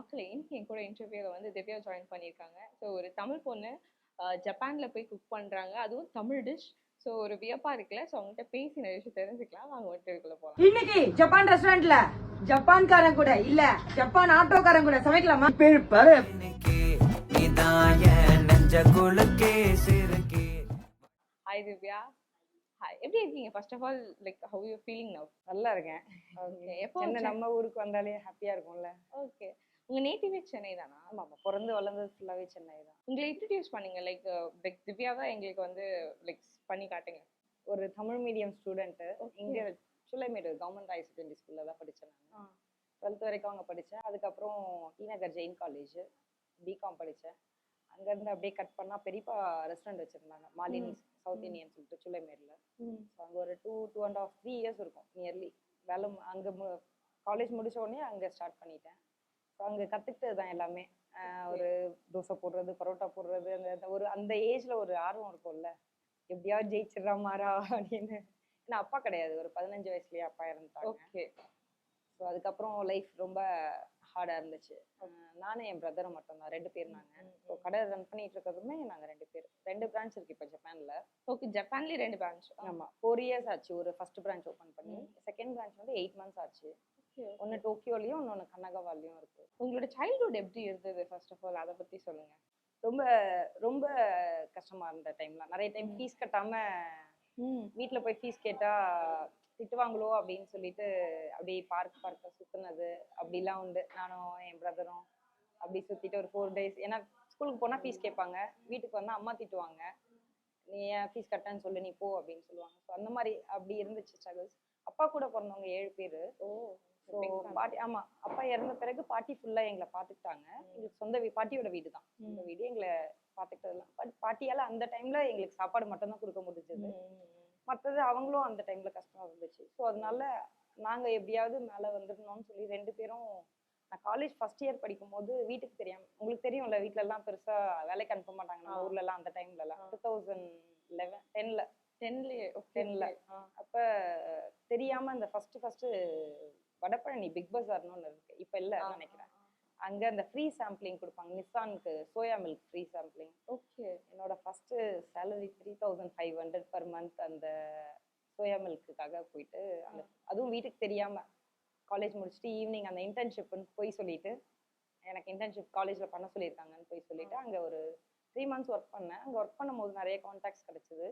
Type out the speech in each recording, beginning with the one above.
மக்களே இன்னைக்கு என் கூட இன்டர்வியூல வந்து திவ்யா ஜாயின் பண்ணியிருக்காங்க. ஸோ ஒரு தமிழ் பொண்ணு ஜப்பான்ல போய் குக் பண்றாங்க, அதுவும் தமிழ் டிஷ். ஸோ ஒரு வியப்பா இருக்குல்ல. ஸோ அவங்ககிட்ட பேசி நிறைய விஷயம் தெரிஞ்சுக்கலாம். வாங்க இன்டர்வியூக்குள்ள போகலாம். இன்னைக்கு ஜப்பான் ரெஸ்டாரண்ட்ல ஜப்பான்காரன் கூட இல்ல ஜப்பான் ஆட்டோக்காரன் கூட சமைக்கலாமா? ஹாய் திவ்யா. ஹாய், எப்படி இருக்கீங்க? First of all like how you feeling now? நல்லா இருக்கேன். ஓகே. எப்போ என்ன நம்ம ஊருக்கு வந்தாலே ஹாப்பியா இருக்கும்ல. ஓகே. உங்க நேட்டிவே சென்னை தானா? ஆமா ஆமா, பிறந்து வளர்ந்தது ஃபுல்லாவே சென்னை தான். உங்களை இன்ட்ரடியூஸ் பண்ணீங்க லைக் திவ்யாவா எங்களுக்கு வந்து லைக் பண்ணி காட்டுங்க. ஒரு தமிழ் மீடியம் ஸ்டூடெண்ட். இங்க சுலைமேடு கவர்மெண்ட் ஹையர் செகண்டரி ஸ்கூல்ல தான் படித்தேன். நான் 12th வரைக்கும் அங்கே படித்தேன். அதுக்கப்புறம் டிநகர் ஜெயின் காலேஜ் பிகாம் படித்தேன். அங்கேருந்து அப்படியே கட் பண்ணால் பெரியப்பா ரெஸ்டாரண்ட் வச்சுருந்தாங்க, மாலினி சவுத் இந்தியன் சொல்லிட்டு சுலைமேடில். ஸோ அங்கே ஒரு 2.5 3 இயர்ஸ் இருக்கும் நியர்லி. வேலை அங்கே காலேஜ் முடிச்ச உடனே அங்கே ஸ்டார்ட் பண்ணிட்டேன். ஸோ அங்கே கற்றுக்கிட்டது தான் எல்லாமே. ஒரு தோசை போடுறது, பரோட்டா போடுறது, அந்த ஒரு அந்த ஏஜில் ஒரு ஆர்வம் இருக்கும்ல, எப்படியாவது ஜெயிச்சிடறாமாரா அப்படின்னு. ஏன்னா அப்பா கிடையாது, ஒரு 15 வயசுலேயே அப்பா இறந்துட்டாங்க. ஓகே. ஸோ அதுக்கப்புறம் லைஃப் ரொம்ப ஹார்டாக இருந்துச்சு. நானும் என் பிரதரும் மட்டும்தான், 2 பேர் நாங்கள். ஸோ கடை ரன் பண்ணிட்டு இருக்கிறதுமே நாங்கள் 2 பேர். 2 பிரான்ச் இருக்கு இப்போ ஜப்பானில். ஓகே. ஜப்பான்லேயே 2 பிரான்ச்? ஆமாம், 4 இயர்ஸ் ஆச்சு ஒரு ஃபர்ஸ்ட் பிரான்ச் ஓப்பன் பண்ணி. செகண்ட் பிரான்ச் வந்து 8 months ஆச்சு. ஒன்று டோக்கியோலையும் இன்னொன்று கனகாவாலையும் இருக்கு. உங்களோட சைல்ட்ஹுட் எப்படி இருந்தது? ஃபர்ஸ்ட் ஆஃப் ஆல் அதை பற்றி சொல்லுங்க. ரொம்ப ரொம்ப கஷ்டமா இருந்த டைம்லாம். நிறைய டைம் ஃபீஸ் கட்டாம வீட்டில் போய் ஃபீஸ் கேட்டா திட்டுவாங்களோ அப்படின்னு சொல்லிட்டு அப்படியே பார்க்க சுற்றுனது அப்படிலாம் உண்டு. நானும் என் பிரதரும் அப்படி சுற்றிட்டு ஒரு 4 days. ஏன்னா ஸ்கூலுக்கு போனால் ஃபீஸ் கேட்பாங்க, வீட்டுக்கு வந்தால் அம்மா திட்டுவாங்க, நீ ஏன் ஃபீஸ் கட்டன்னு சொல்லு, நீ போ அப்படின்னு சொல்லுவாங்க. ஸோ அந்த மாதிரி அப்படி இருந்துச்சு ஸ்ட்ரகிள்ஸ். அப்பா கூட பிறந்தவங்க 7 பேர். ஸோ பாட்டி, ஆமாம், அப்பா இறந்த பிறகு பாட்டி ஃபுல்லாக எங்களை பார்த்துக்கிட்டாங்க. எங்களுக்கு சொந்த பாட்டியோட வீடு தான் இந்த வீடு. எங்களை பார்த்துக்கிட்டதெல்லாம் பட் பாட்டியால் அந்த டைமில் எங்களுக்கு சாப்பாடு மட்டும்தான் கொடுக்க முடிஞ்சது. மற்றது அவங்களும் அந்த டைமில் கஷ்டம் இருந்துச்சு. ஸோ அதனால நாங்கள் எப்படியாவது மேலே வந்துடணும்னு சொல்லி 2 பேரும். நான் காலேஜ் ஃபர்ஸ்ட் இயர் படிக்கும் போது வீட்டுக்கு தெரியாமல், உங்களுக்கு தெரியும்ல, வீட்டிலலாம் பெருசாக வேலைக்கு அனுப்ப மாட்டாங்க நம்ம ஊர்லலாம் அந்த டைம்லலாம். 2011 10ல அப்போ தெரியாமல் இந்த ஃபர்ஸ்ட் வடபழனி பிக் பஸார்னு ஒன்று இருக்கு, இப்போ இல்லை நினைக்கிறேன். அங்கே அந்த ஃப்ரீ சாம்பிளிங் கொடுப்பாங்க, நிசானுக்கு soya milk free sampling. Okay. என்னோட ஃபர்ஸ்ட் சேலரி 3500 per month அந்த சோயா மில்க்குக்காக போயிட்டு அந்த, அதுவும் வீட்டுக்கு தெரியாமல் காலேஜ் முடிச்சுட்டு ஈவினிங் அந்த இன்டர்ன்ஷிப்னு போய் சொல்லிட்டு, எனக்கு இன்டர்ன்ஷிப் காலேஜில் பண்ண சொல்லியிருக்காங்கன்னு போய் சொல்லிட்டு அங்கே ஒரு 3 months ஒர்க் பண்ணேன். அங்கே ஒர்க் பண்ணும்போது நிறைய கான்டாக்ட்ஸ் கிடச்சிது.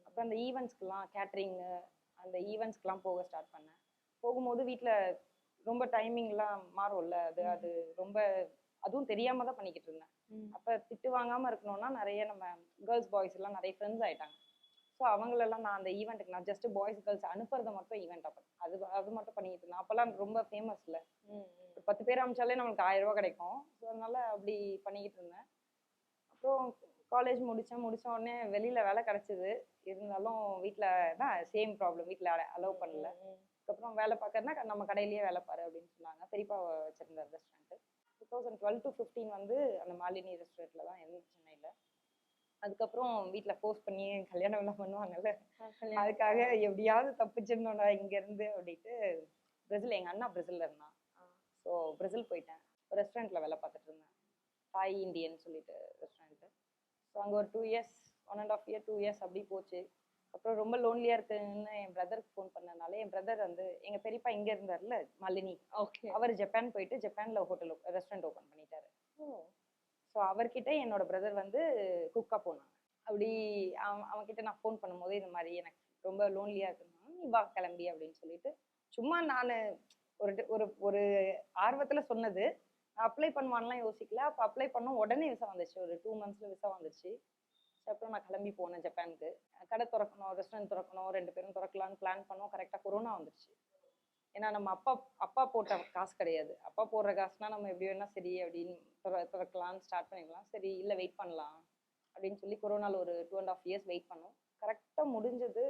அப்புறம் அந்த ஈவெண்ட்ஸ்க்குலாம் கேட்ரிங்கு அந்த ஈவெண்ட்ஸ்க்கெலாம் போக ஸ்டார்ட் பண்ணேன். போகும்போது வீட்டில் ரொம்ப டைமிங்லாம் மாறும்ல, அது ரொம்ப அதுவும் தெரியாம தான் பண்ணிக்கிட்டு இருந்தேன். அப்போ திட்டு வாங்காமல் இருக்கணும்னா நிறைய நம்ம கேர்ள்ஸ் பாய்ஸ் எல்லாம் நிறைய ஃப்ரெண்ட்ஸ் ஆகிட்டாங்க. ஸோ அவங்களெல்லாம் நான் அந்த ஈவெண்ட்டுக்கு, நான் ஜஸ்ட் பாய்ஸ் கேர்ள்ஸ் அனுப்புறதை மட்டும் ஈவெண்ட் அப்போ அது மட்டும் பண்ணிக்கிட்டு இருந்தேன். அப்போல்லாம் ரொம்ப ஃபேமஸ்ல, ஒரு 10 பேர் அனுப்பிச்சாலே நம்மளுக்கு 1000 ரூபா கிடைக்கும். ஸோ அதனால அப்படி பண்ணிக்கிட்டு இருந்தேன். அப்புறம் காலேஜ் முடிச்ச உடனே வெளியில் வேலை கிடச்சிது. இருந்தாலும் வீட்டில் தான் சேம் ப்ராப்ளம், வீட்டில் அலோவ் பண்ணல. அதுக்கப்புறம் வேலை பார்க்கறதுனா நம்ம கடையிலேயே வேலை பாரு அப்படின்னு சொன்னாங்க. பெரியப்பா வச்சிருந்த ரெஸ்டாரண்ட். 2012 to 15 வந்து அந்த மாலினி ரெஸ்டாரண்ட்ல தான் இருந்தேன் சென்னையில். அதுக்கப்புறம் வீட்டில் ஃபோர்ஸ் பண்ணி கல்யாணம் எல்லாம் பண்ணுவாங்கல்ல, அதுக்காக எப்படியாவது தப்பிச்சிடணும்டா இங்கேருந்து அப்படின்ட்டு பிரேசில், எங்கள் அண்ணா பிரேசிலில் இருந்தான். ஸோ பிரேசில் போயிட்டேன். ஒரு ரெஸ்டாரண்ட்டில் வேலை பார்த்துட்டு இருந்தேன், தாய் இண்டியன் சொல்லிட்டு ரெஸ்டாரண்ட்டு. ஸோ அங்கே ஒரு 2 years 1.5 year 2 years அப்படி போச்சு. அப்புறம் ரொம்ப லோன்லியாக இருக்குன்னு என் பிரதருக்கு ஃபோன் பண்ணனால, என் பிரதர் வந்து எங்கள் பெரியப்பா இங்கே இருந்தார்ல மாலினி, ஓகே, அவர் ஜப்பான் போயிட்டு ஜப்பானில் ரெஸ்டாரண்ட் ஓப்பன் பண்ணிட்டாரு. ஸோ அவர்கிட்ட என்னோட பிரதர் வந்து குக்காக போனாங்க. அப்படி அவன்கிட்ட நான் ஃபோன் பண்ணும்போது இந்த மாதிரி எனக்கு ரொம்ப லோன்லியாக இருக்குன்னா, நீ வா கிளம்பி அப்படின்னு சொல்லிட்டு, சும்மா நான் ஒரு ஒரு ஆர்வத்தில் சொன்னது. நான் அப்ளை பண்ணுவான்லாம் யோசிக்கல. அப்போ அப்ளை பண்ணோம், உடனே விசா வந்துச்சு, ஒரு 2 monthsல விசா வந்துச்சு. அப்புறம் நான் கிளம்பி போனேன் ஜப்பானுக்கு. கடை திறக்கணும், ரெஸ்டாரண்ட் திறக்கணும், 2 பேரும் திறக்கலான்னு பிளான் பண்ணோம். கரெக்டாக கொரோனா வந்துருச்சு. ஏன்னா நம்ம அப்பா போட்ட காசு கிடையாது. அப்பா போடுற காசுனா நம்ம எப்படி வேணா சரி அப்படின்னு திறக்கலான்னு ஸ்டார்ட் பண்ணிடலாம். சரி இல்லை வெயிட் பண்ணலாம் அப்படின்னு சொல்லி கொரோனாவில் ஒரு 2.5 years வெயிட் பண்ணோம். கரெக்டாக முடிஞ்சது,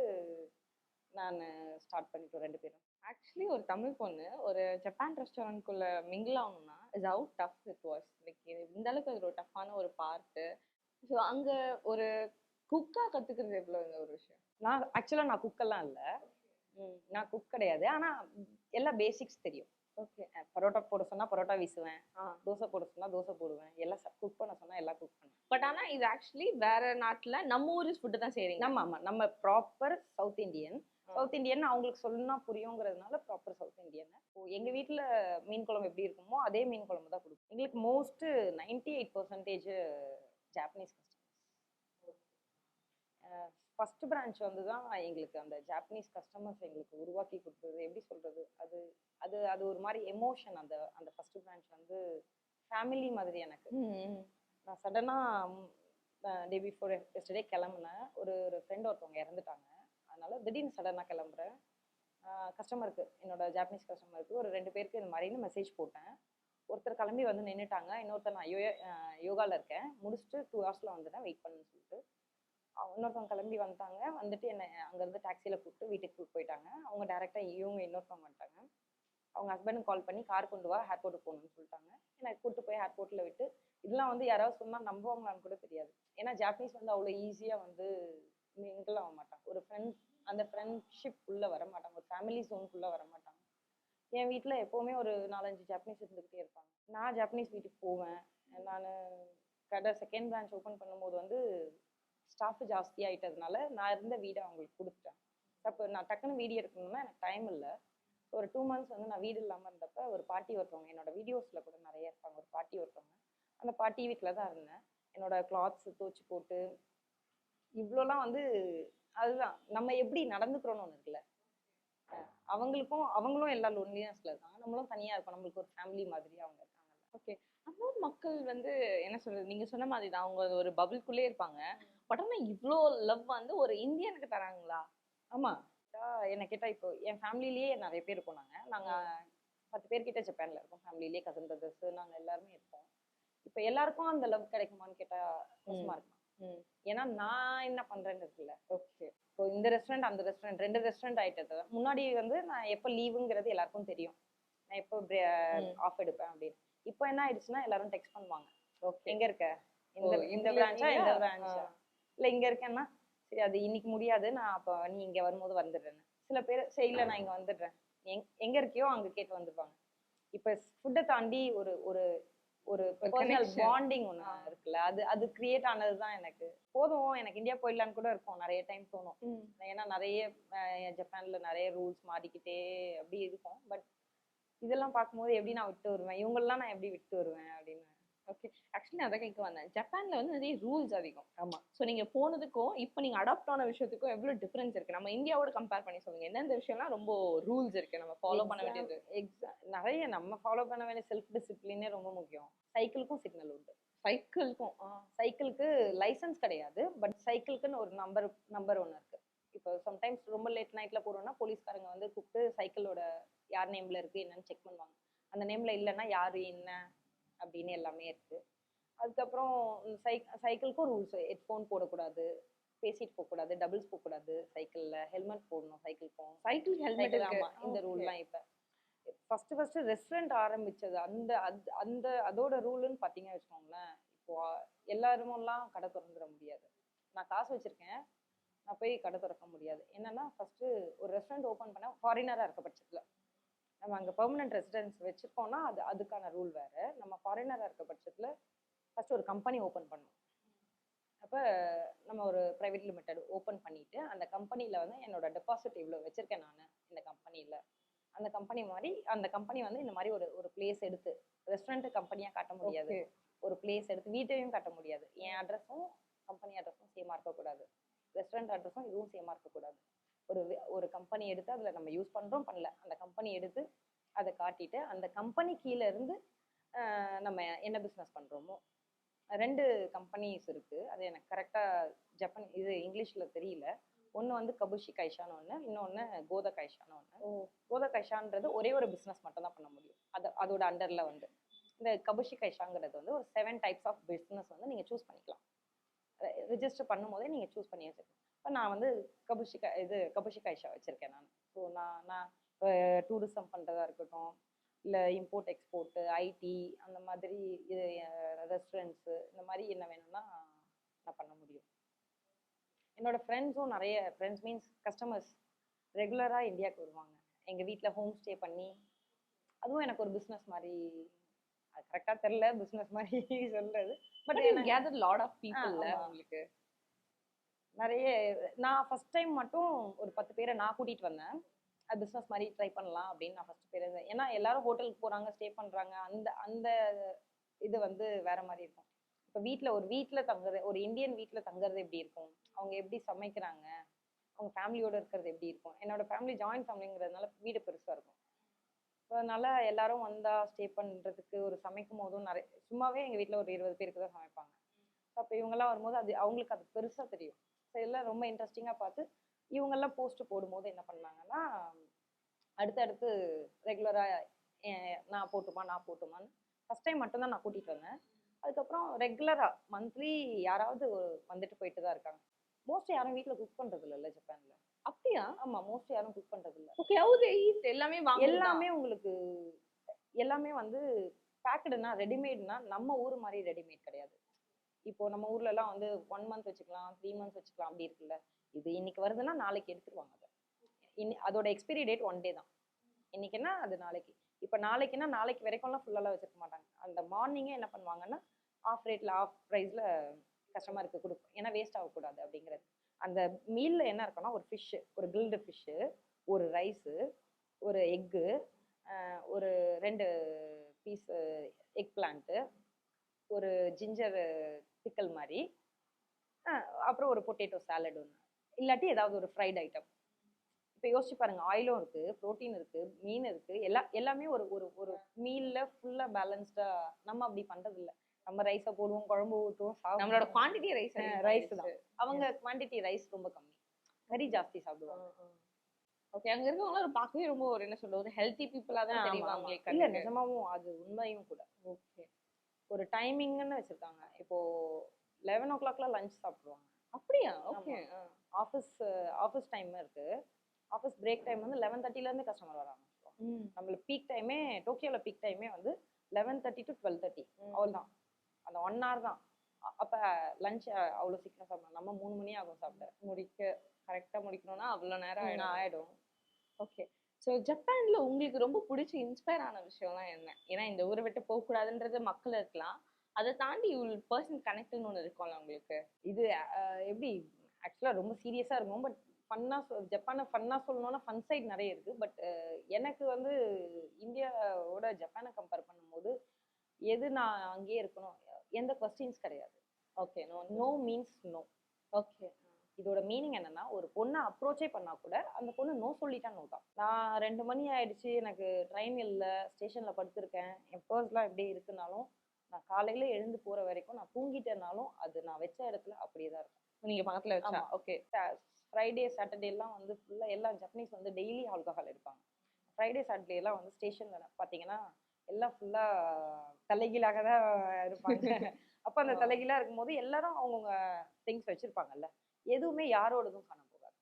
நான் ஸ்டார்ட் பண்ணிட்டோம் 2 பேரும். ஆக்சுவலி ஒரு தமிழ் பொண்ணு ஒரு ஜப்பான் ரெஸ்டாரண்ட்குள்ள மிங்கிள் ஆகணும்னா is how tough it was. Like இந்த அளவுக்கு அது ஒரு டஃப்பான ஒரு பார்ட்டு. ஸோ அங்கே ஒரு குக்காக கற்றுக்கிறது எவ்வளோ ஒரு விஷயம்? நான் குக்கெல்லாம் இல்லை, நான் குக் கிடையாது. ஆனால் எல்லா பேசிக்ஸ் தெரியும். ஓகே. பரோட்டா போட சொன்னா பரோட்டா வீசுவேன், தோசை போட சொன்னா தோசை போடுவேன், எல்லாம் குக் பண்ண சொன்னா எல்லாம் குக் பண்ணுவேன். பட் ஆனா இது ஆக்சுவலி வேற நாட்டுல நம்ம ஊர் ஃபுட் தான் செய்றீங்க. ஆமா நம்ம proper south Indian. South Indian அவங்களுக்கு சொன்னா புரியுங்கிறதுனால ப்ராப்பர் சவுத் இந்தியன். எங்க வீட்ல மீன் குழம்பு எப்படி இருக்குமோ அதே மீன் குழம்பு தான் கொடுக்கும். எங்களுக்கு most 98% Japanese customers. First branch வந்து தான் எங்களுக்கு அந்த ஜாப்பனீஸ் கஸ்டமர்ஸ் எங்களுக்கு உருவாக்கி கொடுத்தது. எப்படி சொல்றது, அது அது அது ஒரு மாதிரி எமோஷன். அந்த அந்த ஃபர்ஸ்ட் பிரான்ச் வந்து ஃபேமிலி மாதிரி எனக்கு. நான் சடனாக டே பிஃபோர் எஸ்டர்டே கிளம்புனேன். ஒரு ஃப்ரெண்ட் ஒருத்தவங்க இறந்துட்டாங்க. அதனால திடீர்னு சடனாக கிளம்புறேன். கஸ்டமருக்கு, என்னோட ஜாப்பனீஸ் கஸ்டமருக்கு ஒரு 2 பேருக்கு இந்த மாதிரின்னு மெசேஜ் போட்டேன். ஒருத்தர் கிளம்பி வந்து நின்றுட்டாங்க. இன்னொருத்தர் நான் யோகாவில் இருக்கேன், முடிச்சுட்டு 2 ஹவர்ஸில் வந்துட்டேன், வெயிட் பண்ணுன்னு சொல்லிட்டு. இன்னொருத்தவங்க கிளம்பி வந்துட்டாங்க. வந்துட்டு என்னை அங்கேருந்து டாக்ஸியில் கூப்பிட்டு வீட்டுக்கு கூப்பிட்டு போயிட்டாங்க. அவங்க டேரெக்டாக இவங்க இன்னொருத்தவங்க வந்துட்டாங்க. அவங்க ஹஸ்பண்டுக்கு கால் பண்ணி கார் கொண்டு வா, ஏர்போர்ட்டுக்கு போகணும்னு சொல்லிட்டாங்க. எனக்கு கூப்பிட்டு போய் ஏர்போர்ட்டில் விட்டு, இதெல்லாம் வந்து யாராவது சொன்னால் நம்புவாங்களான்னு கூட தெரியாது. ஏன்னா ஜாப்பனீஸ் வந்து அவ்வளோ ஈஸியாக வந்து மிங்கிள் ஆக மாட்டாங்க. ஒரு அந்த ஃப்ரெண்ட்ஷிப் உள்ளே வர மாட்டாங்க, ஒரு ஃபேமிலி ஜோனுக்குள்ளே வர மாட்டாங்க. என் வீட்டில் எப்போவுமே ஒரு 4-5 ஜாப்பனீஸ் இருந்துக்கிட்டே இருப்பாங்க. நான் ஜாப்பனீஸ் வீட்டுக்கு போவேன். நான் கடை செகண்ட் பிரான்ச் ஓப்பன் பண்ணும்போது வந்து ஸ்டாஃப் ஜாஸ்தி ஆகிட்டதுனால நான் இருந்த வீடை அவங்களுக்கு கொடுத்துட்டேன். அப்போ நான் டக்குன்னு வீடியோ எடுக்கணும்னா எனக்கு டைம் இல்லை. ஒரு 2 months வந்து நான் வீடு இல்லாமல் இருந்தப்போ ஒரு பாட்டி ஒருத்தவங்க, என்னோட வீடியோஸில் கூட நிறைய இருப்பாங்க, ஒரு பாட்டி ஒருத்தவங்க, அந்த பாட்டி வீட்டில் தான் இருந்தேன். என்னோட கிளாத்ஸ் துவச்சி போட்டு இவ்வளோலாம் வந்து அதுதான் நம்ம எப்படி நடந்துக்கிறோன்னு ஒன்று இருக்குல்ல. அவங்களும் எல்லா லோன்லினஸ்ல இருக்காங்க, நம்மளும் தனியாக இருக்கோம், நம்மளுக்கு ஒரு ஃபேமிலி மாதிரி அவங்க இருக்காங்கல்ல. ஓகே. அந்த மக்கள் வந்து என்ன சொல்றது, நீங்க சொன்ன மாதிரி தான் அவங்க ஒரு பபிள்குள்ளே இருப்பாங்க. பட் ஆனால் இவ்வளோ லவ் வந்து ஒரு இந்தியனுக்கு தராங்களா? ஆமாம், என்ன கேட்டால் இப்போ என் ஃபேமிலிலேயே நிறைய பேர் இருக்கோம். நாங்கள் 10 பேர்கிட்ட ஜப்பானில் இருக்கோம். ஃபேமிலிலேயே கசன் பிரதர்ஸ் நாங்கள் எல்லாருமே இருப்போம். இப்போ எல்லாருக்கும் அந்த லவ் கிடைக்குமான்னு கேட்டால் கஷ்டமாக இருக்கும். ஏன்னா நான் என்ன பண்ணுறேன்னு இருக்குல்ல. ஓகே, இப்போ இந்த ரெஸ்டாரண்ட் அந்த ரெஸ்டாரண்ட் 2 ரெஸ்டாரண்ட் ஆகிட்டது. முன்னாடி வந்து நான் எப்போ லீவுங்கிறது எல்லாருக்கும் தெரியும், நான் எப்போ ஆஃப் எடுப்பேன் அப்படின்னு. இப்போ என்ன ஆயிடுச்சுன்னா எல்லாரும் டெக்ஸ்ட் பண்ணுவாங்க, ஓகே எங்கே இருக்க, இந்த பிரான்ச்சா இந்த பிரான்ச்சா, இல்லை இங்கே இருக்கேன்னா சரி அது இன்னைக்கு முடியாது, நான் அப்போ நீ இங்கே வரும்போது வந்துடுறேன்னு. சில பேர் சரி இல்லை நான் இங்கே வந்துடுறேன், எங்கே இருக்கியோ அங்கே கேட்டு வந்துடுவாங்க. இப்போ ஃபுட்டை தாண்டி ஒரு ஒரு ஒரு பர்சனல் பாண்டிங் ஒன்று இருக்குல்ல, அது கிரியேட் ஆனது தான். எனக்கு போதும், எனக்கு இந்தியா போயிடலான்னு கூட இருக்கும் நிறைய டைம் தோணும். ஏன்னா நிறைய ஜப்பான்ல நிறைய ரூல்ஸ் மாறிக்கிட்டே அப்படி இருக்கும். பட் இதெல்லாம் பார்க்கும்போது எப்படி நான் விட்டு வருவேன், இவங்களெல்லாம் நான் எப்படி விட்டு வருவேன் அப்படின்னு. ஓகே, ஆக்சுவலி அதை கேட்க வந்தேன். ஜப்பான்ல வந்து நிறைய ரூல்ஸ் அதிகம். ஆமா, ஸோ நீங்க போனதுக்கும் இப்போ நீங்க அடாப்ட் ஆன விஷயத்துக்கும் எவ்வளோ டிஃபரன்ஸ் இருக்கு? நம்ம இந்தியாவோட கம்பேர் பண்ணி சொல்லுங்க, எந்தெந்த விஷயம்லாம் ரொம்ப ரூல்ஸ் இருக்கு நம்ம ஃபாலோ பண்ண வேண்டியது? நிறைய நம்ம ஃபாலோ பண்ண வேண்டிய செல்ஃப் டிசிப்ளினே ரொம்ப முக்கியம். சைக்கிளுக்கும் சிக்னல் உண்டு. சைக்கிளுக்கு லைசன்ஸ் கிடையாது, பட் சைக்கிளுக்குன்னு ஒரு நம்பர் ஒன்று இருக்கு. இப்போ சம்டைம்ஸ் ரொம்ப லேட் நைட்ல போறோம்னா போலீஸ்காரங்க வந்து கூப்பிட்டு சைக்கிளோட யார் நேம்ல இருக்கு என்னன்னு செக் பண்ணுவாங்க. அந்த நேம்ல இல்லைன்னா யாரு என்ன அப்படின்னு எல்லாமே இருக்கு. அதுக்கப்புறம் சைக்கிளுக்கும் ரூல்ஸ், ஹெட்ஃபோன் போடக்கூடாது, பேசிட்டு போகக்கூடாது, டபுள்ஸ் போகக்கூடாது, சைக்கிளில் ஹெல்மெட் போடணும். சைக்கிளுக்கு ஹெல்மெட். ஆமாம், இந்த ரூல்லாம் இப்போ ஃபர்ஸ்ட் ரெஸ்டாரண்ட் ஆரம்பிச்சது அதோட ரூலுன்னு பார்த்தீங்கன்னு வச்சுக்கோங்களேன். இப்போ எல்லாருமெல்லாம் கடை திறந்துட முடியாது. நான் காசு வச்சிருக்கேன், நான் போய் கடை திறக்க முடியாது. என்னன்னா ஃபர்ஸ்ட் ஒரு ரெஸ்டாரண்ட் ஓப்பன் பண்ண ஃபாரினராக இருக்க பட்சத்தில், நம்ம அங்கே பெர்மனன்ட் ரெசிடென்ஸ் வச்சுருக்கோம்னா அதுக்கான ரூல் வேறு. நம்ம ஃபாரினராக இருக்க பட்சத்தில் ஃபர்ஸ்ட் ஒரு கம்பெனி ஓப்பன் பண்ணணும். அப்போ நம்ம ஒரு ப்ரைவேட் லிமிடெட் ஓப்பன் பண்ணிவிட்டு அந்த கம்பெனியில் வந்து என்னோட டெபாசிட் இவ்வளோ வச்சுருக்கேன் நான் இந்த கம்பெனியில், அந்த கம்பெனி மாதிரி அந்த கம்பெனி வந்து இந்த மாதிரி ஒரு பிளேஸ் எடுத்து, ரெஸ்டாரண்ட் கம்பெனியாக காட்ட முடியாது, ஒரு பிளேஸ் எடுத்து வீட்டையும் காட்ட முடியாது. என் அட்ரஸும் கம்பெனி அட்ரஸும் சேமாக இருக்கக்கூடாது, ரெஸ்டாரண்ட் அட்ரஸும் இதுவும் சேமாக இருக்கக்கூடாது. ஒரு கம்பெனி எடுத்து அதில் நம்ம யூஸ் பண்ணுறோம் பண்ணல, அந்த கம்பெனி எடுத்து அதை காட்டிட்டு அந்த கம்பெனி கீழே இருந்து நம்ம என்ன பிஸ்னஸ் பண்ணுறோமோ 2 கம்பெனிஸ் இருக்குது. அது எனக்கு கரெக்டாக இது இங்கிலீஷில் தெரியல. ஒன்று வந்து கபுஷி கைஷான்னு ஒன்று, இன்னொன்று கோதா கைஷான்னு ஒன்று. கோதா கைஷான்றது ஒரே ஒரு பிஸ்னஸ் மட்டும் தான் பண்ண முடியும். அதோட அண்டரில் வந்து இந்த கபுஷி கைஷாங்கிறது வந்து ஒரு 7 டைப்ஸ் ஆஃப் பிஸ்னஸ் வந்து நீங்கள் சூஸ் பண்ணிக்கலாம். ரிஜிஸ்டர் பண்ணும் போதே நீங்கள் சூஸ் பண்ணி வச்சுருக்கேன். இப்போ நான் வந்து கபுஷி கைஷா வச்சுருக்கேன் நான். ஸோ நான் டூரிசம் பண்ணுறதா இருக்கட்டும், இல்லை இம்போர்ட் எக்ஸ்போர்ட்டு, ஐடி, அந்த மாதிரி இது ரெஸ்டாரண்ட்ஸு, இந்த மாதிரி என்ன வேணும்னா நான் பண்ண முடியும். என்னோட ஃப்ரெண்ட்ஸும் நிறைய ஃப்ரெண்ட்ஸ் மீன்ஸ் கஸ்டமர்ஸ் ரெகுலராக இந்தியாவுக்கு வருவாங்க. எங்கள் வீட்டில் ஹோம் ஸ்டே பண்ணி அதுவும் எனக்கு ஒரு பிசினஸ் மாதிரி, அது கரெக்டா தெரியல பிசினஸ் மாதிரி சொல்றது. But you gather lot of பீப்புள்ல உங்களுக்கு நிறைய. நான் ஃபர்ஸ்ட் டைம் மட்டும் ஒரு 10 பேரை நான் கூட்டிட்டு வந்தேன். அது பிசினஸ் மாதிரி ட்ரை பண்ணலாம் அப்படின்னு நான் ஃபர்ஸ்ட் பேர். ஏன்னா எல்லாரும் ஹோட்டலுக்கு போறாங்க, ஸ்டே பண்றாங்க, அந்த அந்த இது வந்து வேற மாதிரி இருக்கும். இப்போ வீட்டில் தங்குறது, ஒரு இந்தியன் வீட்டில் தங்குறது எப்படி இருக்கும், அவங்க எப்படி சமைக்கிறாங்க, அவங்க ஃபேமிலியோட இருக்கிறது எப்படி இருக்கும். என்னோட ஃபேமிலி ஜாயின்ட் ஃபேமிலிங்கிறதுனால வீடு பெருசா இருக்கும். ஸோ அதனால எல்லாரும் வந்தா ஸ்டே பண்றதுக்கு ஒரு சமைக்கும் போதும் நிறைய, சும்மாவே எங்க வீட்டில் ஒரு 20 பேருக்கு தான் சமைப்பாங்க. ஸோ அப்போ இவங்கெல்லாம் வரும்போது அது அவங்களுக்கு அது பெருசா தெரியும். ஸோ இதெல்லாம் ரொம்ப இன்ட்ரெஸ்டிங்காக பார்த்து இவங்கெல்லாம் போஸ்ட் போடும்போது என்ன பண்ணாங்கன்னா, அடுத்தடுத்து ரெகுலராக நான் போட்டுமான்னு ஃபர்ஸ்ட் டைம் மட்டும்தான் நான் கூட்டிகிட்டு வந்தேன். அதுக்கப்புறம் ரெகுலராக மந்த்லி யாராவது வந்துட்டு போயிட்டு தான் இருக்காங்க. மோஸ்ட்லி யாரும் வீட்டில் குக் பண்ணுறது இல்லைல்ல ஜப்பானில். அப்படியா? ஆமாம், மோஸ்ட்லி யாரும் குக் பண்ணுறது இல்லை. ஓகே, ஹவ் தே ஈட் எல்லாமே எல்லாமே உங்களுக்கு எல்லாமே வந்து பேக்கடுனா ரெடிமேட்னா நம்ம ஊர் மாதிரி ரெடிமேட் கிடையாது. இப்போ நம்ம ஊர்லலாம் வந்து 1 மந்த் வச்சுக்கலாம், 3 மந்த்ஸ் வச்சுக்கலாம், அப்படி இருக்குல்ல. இது இன்னைக்கு வருதுன்னா நாளைக்கு எடுத்துருவாங்க. அதை அதோட எக்ஸ்பைரி டேட் 1 டே தான். இன்னைக்குன்னா அது நாளைக்கு. இப்போ நாளைக்குன்னா நாளைக்கு வரைக்கும்லாம் ஃபுல்லாலாம் வச்சிருக்க மாட்டாங்க. அந்த மார்னிங்கே என்ன பண்ணுவாங்கன்னா ஆஃப் ரேட்டில் ஆஃப் ப்ரைஸில் கஸ்டமருக்கு கொடுக்கும். ஏன்னா வேஸ்ட் ஆகக்கூடாது அப்படிங்கிறது. அந்த மீலில் என்ன இருக்குன்னா ஒரு ஃபிஷ்ஷு, ஒரு கிரில்டு ஃபிஷ்ஷு, ஒரு ரைஸு, ஒரு எக்கு, ஒரு 2 பீஸ் எக் பிளான்ட்டு, ஒரு ஜிஞ்சர் பிக்கல் மாதிரி, அப்புறம் ஒரு பொட்டேட்டோ சாலட் ஒன்று, இல்லாட்டி ஏதாவது ஒரு ஃப்ரைட் ஐட்டம். இப்போ யோசிச்சு பாருங்க, ஆயிலும் இருக்கு, ப்ரோட்டீன் இருக்கு, மீன் இருக்கு, எல்லாமே ஒரு ஒரு ஒரு மீல்ல ஃபுல்லா பேலன்ஸ்டா. நம்ம அப்படி பண்றது இல்லை. நம்ம ரைஸை போடுவோம், குழம்பு ஊற்றுவோம், நம்மளோட குவான்டிட்டி ரைஸ் தான். அவங்க குவான்டிட்டி ரைஸ் ரொம்ப கம்மி, கறி ஜாஸ்தி சாப்பிடுவாங்க. ஓகே, அங்க இருக்கவங்க பார்க்கவே ரொம்ப ஒரு என்ன சொல்றது, ஒரு ஹெல்த்தி பீப்புளா தான் தெரியுவாங்க. இல்ல நிஜமாவும் அது உண்மையும் கூட. ஓகே, ஒரு டைமிங்னு வச்சிருக்காங்க. இப்போ 11 o'clockல லஞ்ச் சாப்பிடுவாங்க. அப்படியா? ஓகே. ஆஃபீஸ் டைம் இருக்கு. ஆஃபீஸ் பிரேக் டைம் வந்து 11:30ல இருந்து கஸ்டமர் வர ஆரம்பிச்சிருவாங்க. நம்மளுக்கு பீக் டைமே, டோக்கியோல பீக் டைமே வந்து 11:30 to 12:30 அவ்வளோதான். அந்த 1 hour தான். அப்போ லஞ்ச் அவ்வளோ சீக்கிரம் சாப்பிடலாம். நம்ம 3 மணி ஆகும் சாப்பிட கரெக்டாக முடிக்கணும்னா அவ்வளோ நேரம் ஆயிடும். ஓகே, ஸோ ஜப்பான்ல உங்களுக்கு ரொம்ப பிடிச்ச இன்ஸ்பயர் ஆன விஷயம்லாம் என்ன? ஏன்னா இந்த ஊரை விட்டு போகக்கூடாதுன்றது மக்கள் இருக்கலாம், அதை தாண்டி பர்சனல் கனெக்ட்னு ஒன்று இருக்கும்ல உங்களுக்கு. இது எப்படி ஆக்சுவலாக ரொம்ப சீரியஸாக இருக்கும். பட் ஜப்பானை ஃபன்னாக சொல்லணும்னா ஃபன் சைட் நிறைய இருக்கு. பட் எனக்கு வந்து இந்தியாவோட ஜப்பானை கம்பேர் பண்ணும்போது எது நான் அங்கேயே இருக்கணும், எந்த கொஸ்டின்ஸ் கிடையாது. Okay, no means no. Okay, இதோட மீனிங் என்னன்னா, ஒரு பொண்ணை அப்ரோச்சே பண்ணா கூட அந்த பொண்ணு நோ சொல்லிட்டா நோ தான். நான் 2 மணி ஆயிடுச்சு, எனக்கு ட்ரெயின் இல்லை, ஸ்டேஷன்ல படுத்திருக்கேன், என் பர்ஸ்லாம் எப்படி இருக்குனாலும், நான் காலையில எழுந்து போற வரைக்கும், நான் தூங்கிட்டேனாலும் அது நான் வச்ச இடத்துல அப்படியே தான் இருக்கும். நீங்க பக்கத்துல வச்சா. ஓகே, ஃப்ரைடே சாட்டர்டே எல்லாம் வந்து ஃபுல்லா எல்லாம் ஜப்பனீஸ் வந்து டெய்லி ஆல்கஹால் எடுப்பாங்க. ஃப்ரைடே சாட்டர்டே எல்லாம் வந்து ஸ்டேஷன்ல பாத்தீங்கன்னா எல்லாம் ஃபுல்லா தலைகீழாக தான் இருப்பாங்க. அப்ப அந்த தலைகீழா இருக்கும்போது எல்லாரும் அவங்கவுங்க திங்ஸ் வச்சிருப்பாங்கல்ல, எதுவுமே யாரோடதும் காண போகாது.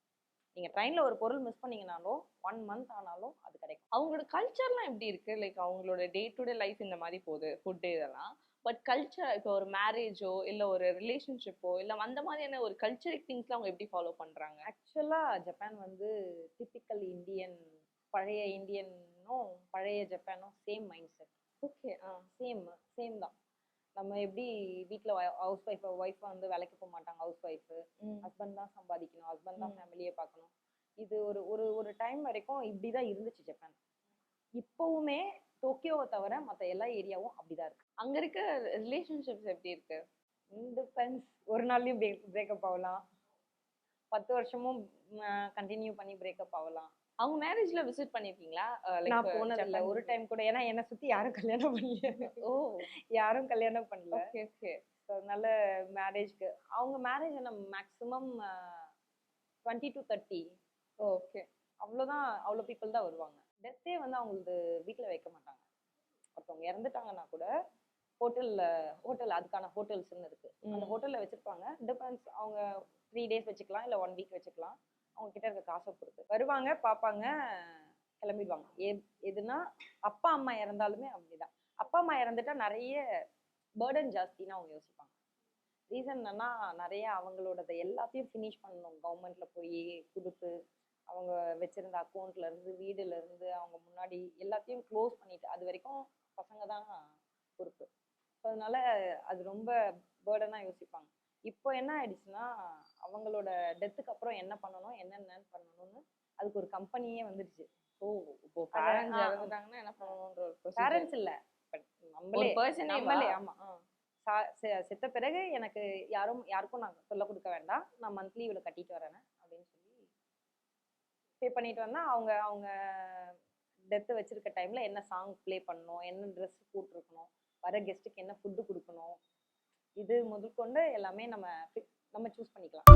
நீங்க ட்ரெயின்ல ஒரு பொருள் மிஸ் பண்ணீங்கனாலும் 1 month ஆனாலும் அது கிடைக்கும். அவங்களோட கல்ச்சர்லாம் எப்படி இருக்கு? லைக் அவங்களோட டே டு டே லைஃப் இந்த மாதிரி போகுது, ஃபுட்டு இதெல்லாம். பட் கல்ச்சர், இப்போ ஒரு மேரேஜோ இல்ல ஒரு ரிலேஷன்ஷிப்போ இல்ல அந்த மாதிரியான ஒரு கல்ச்சரிக் திங்ஸ்லாம் அவங்க எப்படி ஃபாலோ பண்றாங்க? ஆக்சுவலா ஜப்பான் வந்து டிபிக்கல் இந்தியன், பழைய இந்தியனும் பழைய ஜப்பானும் same mind set. Okay, same தான். நம்ம எப்படி வீட்டில் ஹவுஸ் ஒய்ஃப் வந்து வேலைக்கு போக மாட்டாங்க, ஹவுஸ் ஒய்ஃபு, ஹஸ்பண்ட் தான் சம்பாதிக்கணும், ஹஸ்பண்ட் தான் ஃபேமிலியே பார்க்கணும். இது ஒரு ஒரு ஒரு டைம் வரைக்கும் இப்படிதான் இருந்துச்சு ஜப்பான். இப்பவுமே டோக்கியோவை தவிர மற்ற எல்லா ஏரியாவும் அப்படிதான் இருக்கு. அங்க இருக்க ரிலேஷன்ஷிப்ஸ் எப்படி இருக்கு? டிபெண்ட்ஸ். ஒரு நாள்லயும் பிரேக்கப் ஆகலாம், 10 வருஷமும் கண்டினியூ பண்ணி பிரேக்கப் ஆகலாம். அவங்க மேரேஜ்ல விசிட் பண்ணிருக்கீங்களா? நான் போனதில்ல ஒரு டைம் கூட. ஏன்னா என்னை சுத்தி யாரும் கல்யாணம் பண்ணல. யாரும் கல்யாணம் பண்ணல. அதனால மேரேஜ்க்கு அவங்க மேரேஜ் நம்ம மேக்ஸிமம் 20 to 30. ஓகே, அவ்வளோதான். அவ்வளோ பீப்புள் தான் வருவாங்க. டெத்தே வந்து அவங்களுக்கு வீட்டில் வைக்க மாட்டாங்க. ஒருத்தவங்க இறந்துட்டாங்கன்னா கூட ஹோட்டல் அதுக்கான ஹோட்டல்ஸ்ன்னு இருக்கு, அந்த ஹோட்டல்ல வச்சிருப்பாங்க. டிபெண்ட்ஸ், அவங்க 3 days வச்சுக்கலாம், இல்லை 1 week வச்சுக்கலாம். அவங்க கிட்ட இருக்க காசை பொறுத்து வருவாங்க, பார்ப்பாங்க, கிளம்பிடுவாங்க. எதுனா அப்பா அம்மா இறந்தாலுமே அப்படிதான். அப்பா அம்மா இறந்துட்டா நிறைய பேர்டன் ஜாஸ்தின்னு அவங்க யோசிப்பாங்க. ரீசன் என்னன்னா, நிறைய அவங்களோட எல்லாத்தையும் ஃபினிஷ் பண்ணணும், கவர்மெண்ட்ல போய் கொடுத்து அவங்க வச்சிருந்த அக்கௌண்ட்ல இருந்து வீடுல இருந்து அவங்க முன்னாடி எல்லாத்தையும் க்ளோஸ் பண்ணிட்டு அது வரைக்கும் பசங்க தான் பொறுப்பு. ஸோ அதனால அது ரொம்ப பேர்டனா யோசிப்பாங்க. இப்போ என்ன ஆயிடுச்சுன்னா அவங்களோட டெத்துக்கு அப்புறம் என்ன பண்ணணும் என்னென்ன பண்ணணும்னு அதுக்கு ஒரு கம்பெனியே வந்துடுச்சு. ஓ இப்போ பேரண்ட்ஸ் இறந்துட்டாங்கன்னா என்ன பண்ணணும்ன்ற ஒரு procedure. பேரண்ட்ஸ் இல்ல பட் நம்மளே ஒரு person நம்மளே ஆமா செத்த பிறகு எனக்கு யாருக்கும் நான் சொல்ல கொடுக்க வேண்டாம், நான் மந்த்லி இவ்வளவு கட்டிட்டு வரேன் அப்படின்னு சொல்லி பே பண்ணிட்டு வந்தா அவங்க அவங்க டெத் வச்சிருக்க டைம்ல என்ன சாங் ப்ளே பண்ணணும், என்ன ட்ரெஸ் போட்டிருக்கணும், வர கெஸ்ட்டுக்கு என்ன ஃபுட்டு கொடுக்கணும், இது முதற்கொண்டு எல்லாமே நம்ம சூஸ் பண்ணிக்கலாம்.